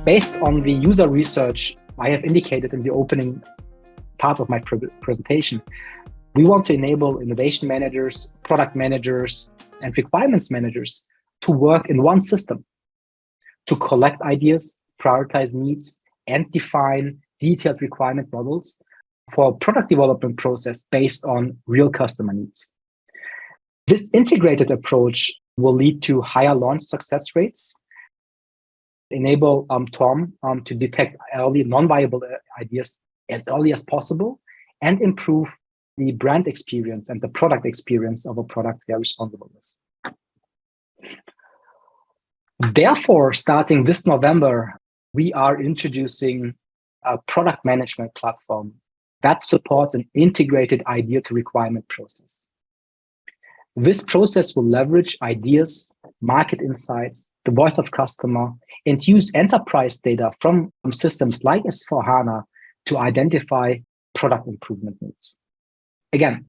Based on the user research I have indicated in the opening part of my presentation, we want to enable innovation managers, product managers, and requirements managers to work in one system, to collect ideas, prioritize needs, and define detailed requirement models for a product development process based on real customer needs. This integrated approach will lead to higher launch success rates, enable Tom to detect early non-viable ideas as early as possible, and improve the brand experience and the product experience of a product they are responsible with. Therefore, starting this November, we are introducing a product management platform that supports an integrated idea to requirement process. This process will leverage ideas, market insights, the voice of customer, and use enterprise data from systems like S/4HANA to identify product improvement needs. Again,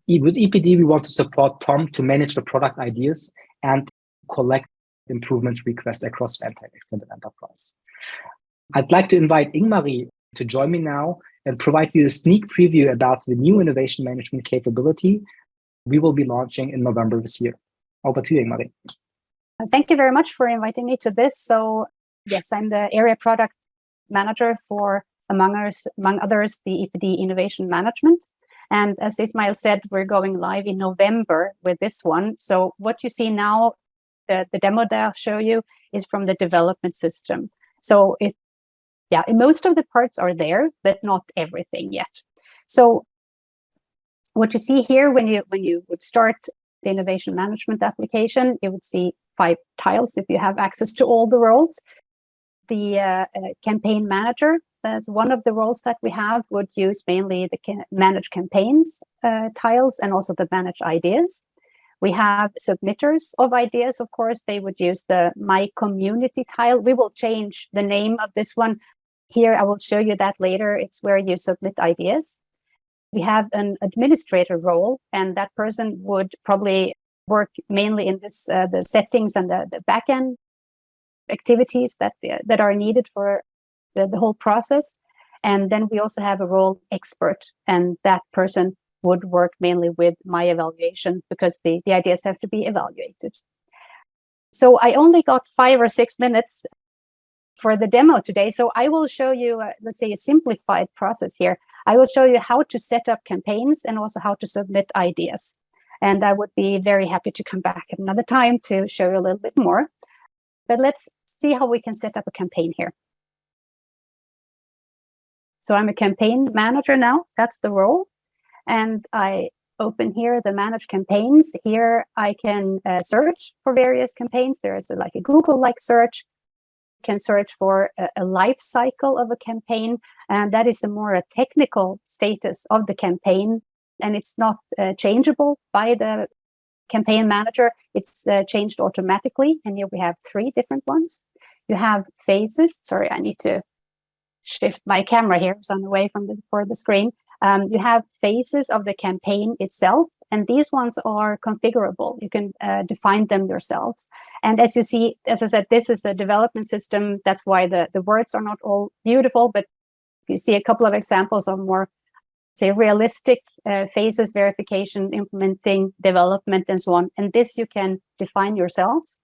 with EPD, we want to support Tom to manage the product ideas and collect improvement requests across the entire extended enterprise. I'd like to invite Ingmarie to join me now and provide you a sneak preview about the new innovation management capability we will be launching in November this year. Over to you, Ingmarie. Thank you very much for inviting me to this. So yes, I'm the area product manager for, among others, the EPD innovation management. And as Ismail said, we're going live in November with this one. So what you see now, the demo that I'll show you is from the development system. So most of the parts are there, but not everything yet. So what you see here when you would start the innovation management application, you would see 5 tiles if you have access to all the roles. The campaign manager, as one of the roles that we have, would use mainly the manage campaigns tiles and also the manage ideas. We have submitters of ideas, of course, they would use the my community tile. We will change the name of this one. Here, I will show you that later. It's where you submit ideas. We have an administrator role, and that person would probably work mainly in this the settings and the backend activities that are needed for the whole process. And then we also have a role expert, and that person would work mainly with my evaluation because the ideas have to be evaluated. So I only got 5 or 6 minutes for the demo today. So I will show you, let's say, a simplified process here. I will show you how to set up campaigns and also how to submit ideas. And I would be very happy to come back at another time to show you a little bit more. But let's see how we can set up a campaign here. So I'm a campaign manager now, that's the role. And I open here the manage campaigns. Here I can search for various campaigns. There is like a Google-like search. You can search for a life cycle of a campaign, and that is a technical status of the campaign, and it's not changeable by the campaign manager. It's changed automatically, and here we have 3 different ones. You have phases. Sorry, I need to shift my camera here, so I'm away from the screen. You have phases of the campaign itself, and these ones are configurable. You can define them yourselves. And as you see, as I said, this is a development system. That's why the words are not all beautiful, but you see a couple of examples of more, say, realistic phases, verification, implementing, development, and so on. And this you can define yourselves.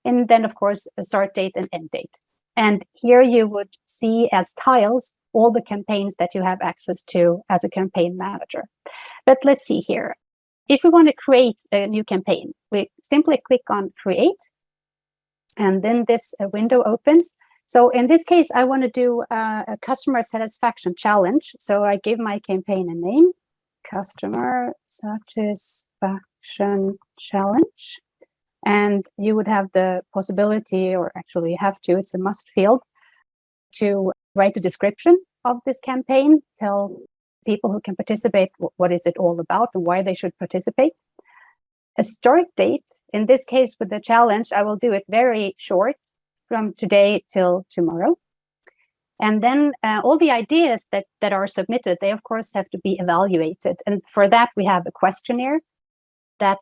And then, of course, a start date and end date. And here you would see as tiles all the campaigns that you have access to as a campaign manager. But let's see here. If we want to create a new campaign, we simply click on Create, and then this window opens. So in this case, I want to do a customer satisfaction challenge. So I give my campaign a name, Customer Satisfaction Challenge. And you would have the possibility, or actually you have to, it's a must field, to write a description of this campaign, tell people who can participate what is it all about and why they should participate. A start date, in this case with the challenge, I will do it very short, from today till tomorrow. And then all the ideas that are submitted, they of course have to be evaluated. And for that, we have a questionnaire that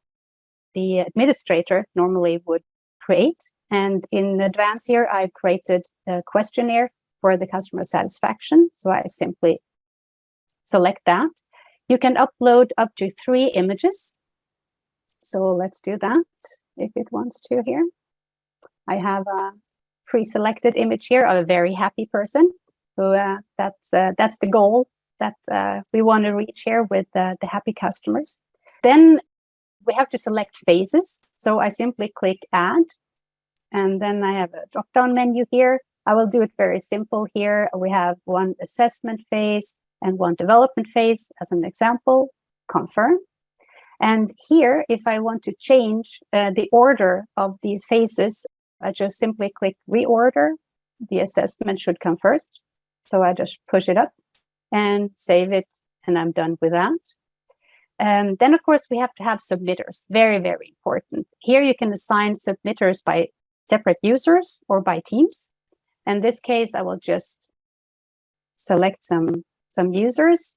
the administrator normally would create. And in advance here, I've created a questionnaire for the customer satisfaction. So I simply select that. You can upload up to 3 images. So let's do that if it wants to here. I have a pre-selected image here of a very happy person. So that's the goal that we want to reach here with the happy customers. Then we have to select phases. So I simply click add, and then I have a drop-down menu here. I will do it very simple here. We have one assessment phase and one development phase as an example, confirm. And here, if I want to change the order of these phases, I just simply click reorder. The assessment should come first. So I just push it up and save it, and I'm done with that. And then, of course, we have to have submitters. Very, very important. Here you can assign submitters by separate users or by teams. In this case, I will just select some users.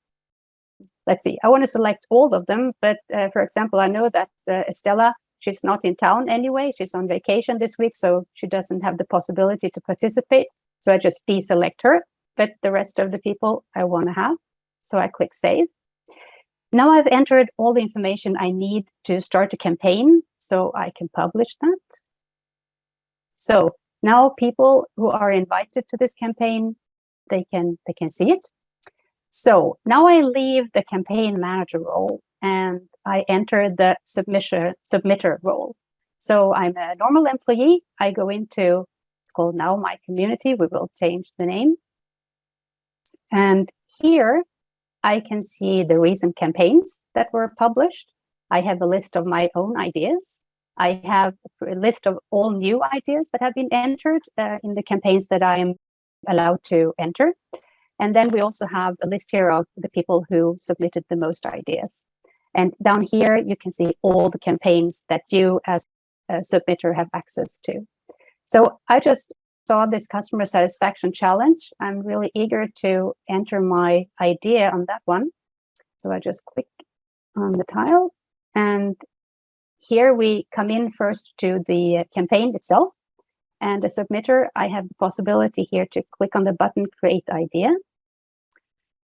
Let's see, I want to select all of them, but for example, I know that Estella, she's not in town anyway. She's on vacation this week, so she doesn't have the possibility to participate. So I just deselect her, but the rest of the people I want to have. So I click save. Now I've entered all the information I need to start a campaign, so I can publish that. So now people who are invited to this campaign, they can see it. So now I leave the campaign manager role and I enter the submitter role. So I'm a normal employee. I go into, it's called now My Community. We will change the name. And here I can see the recent campaigns that were published. I have a list of my own ideas. I have a list of all new ideas that have been entered in the campaigns that I am allowed to enter. And then we also have a list here of the people who submitted the most ideas. And down here, you can see all the campaigns that you as a submitter have access to. So I just saw this customer satisfaction challenge. I'm really eager to enter my idea on that one. So I just click on the tile. And here we come in first to the campaign itself. And as submitter, I have the possibility here to click on the button, Create Idea.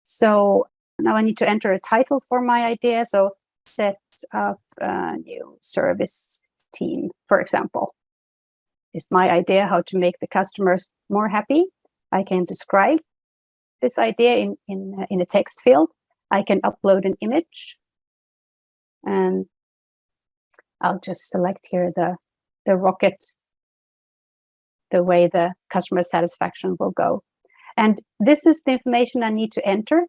So now I need to enter a title for my idea. So set up a new service team, for example, is my idea how to make the customers more happy. I can describe this idea in a text field. I can upload an image. And I'll just select here the rocket, the way the customer satisfaction will go. And this is the information I need to enter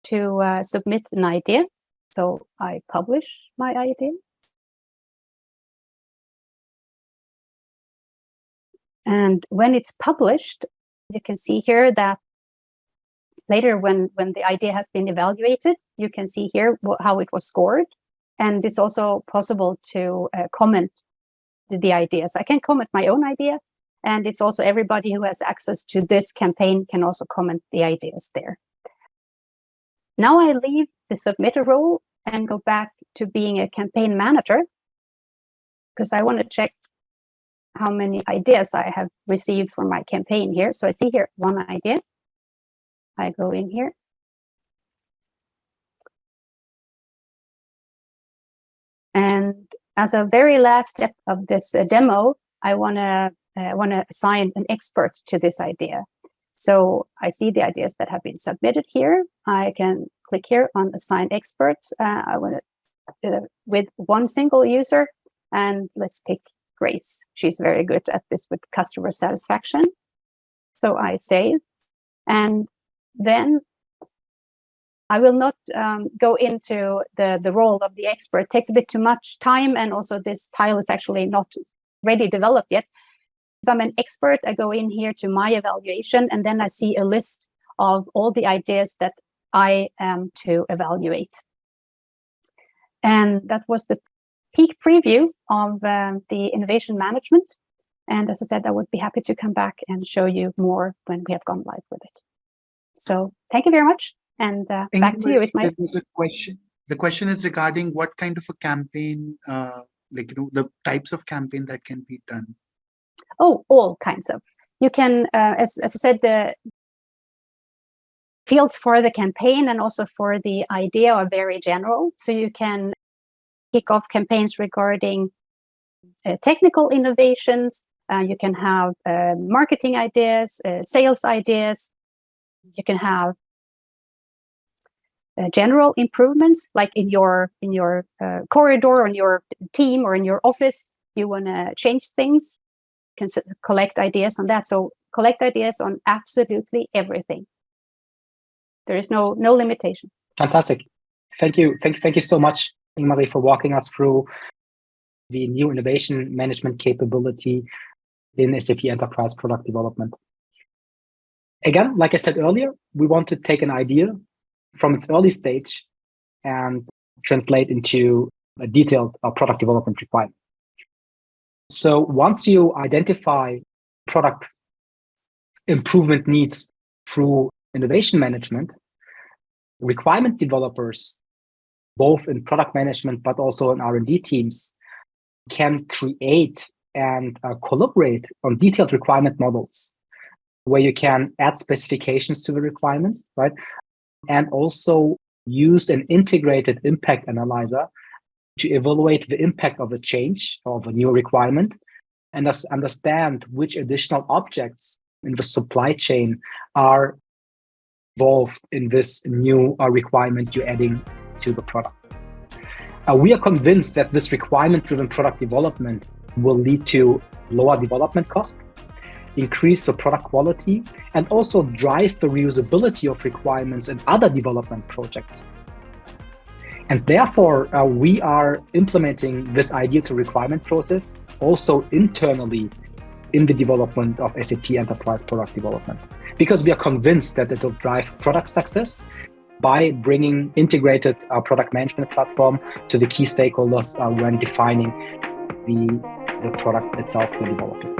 to submit an idea. So I publish my idea. And when it's published, you can see here that later when the idea has been evaluated, you can see here how it was scored. And it's also possible to comment the ideas. I can comment my own idea. And it's also everybody who has access to this campaign can also comment the ideas there. Now I leave the submitter role and go back to being a campaign manager because I want to check how many ideas I have received for my campaign here. So I see here one idea. I go in here. And as a very last step of this demo, I want to assign an expert to this idea. So I see the ideas that have been submitted here. I can click here on Assign Experts. I want to with one single user, and let's pick Grace. She's very good at this with customer satisfaction. So I save, and then I will not go into the role of the expert. It takes a bit too much time, and also this tile is actually not ready developed yet. If I'm an expert, I go in here to my evaluation, and then I see a list of all the ideas that I am to evaluate. And that was the peak preview of the innovation management. And as I said, I would be happy to come back and show you more when we have gone live with it. So thank you very much. And back to you, Ismail. The question is regarding what kind of a campaign, the types of campaign that can be done. Oh, all kinds of. You can, as I said, the fields for the campaign and also for the idea are very general. So you can kick off campaigns regarding technical innovations. You can have marketing ideas, sales ideas. You can have general improvements, like in your corridor, on your team, or in your office. You want to change things. You can collect ideas on that. So collect ideas on absolutely everything. There is no limitation. Fantastic. Thank you so much, Ingmarie, for walking us through the new innovation management capability in SAP Enterprise Product Development. Again, like I said earlier, we want to take an idea from its early stage and translate into a detailed product development requirement. So once you identify product improvement needs through innovation management, requirement developers, both in product management but also in R&D teams, can create and collaborate on detailed requirement models where you can add specifications to the requirements, right? And also use an integrated impact analyzer to evaluate the impact of a change of a new requirement and thus understand which additional objects in the supply chain are involved in this new requirement you're adding to the product. We are convinced that this requirement-driven product development will lead to lower development costs, increase the product quality, and also drive the reusability of requirements in other development projects. And therefore, we are implementing this idea to requirement process also internally in the development of SAP Enterprise Product Development, because we are convinced that it will drive product success by bringing integrated product management platform to the key stakeholders when defining the product itself we're developing.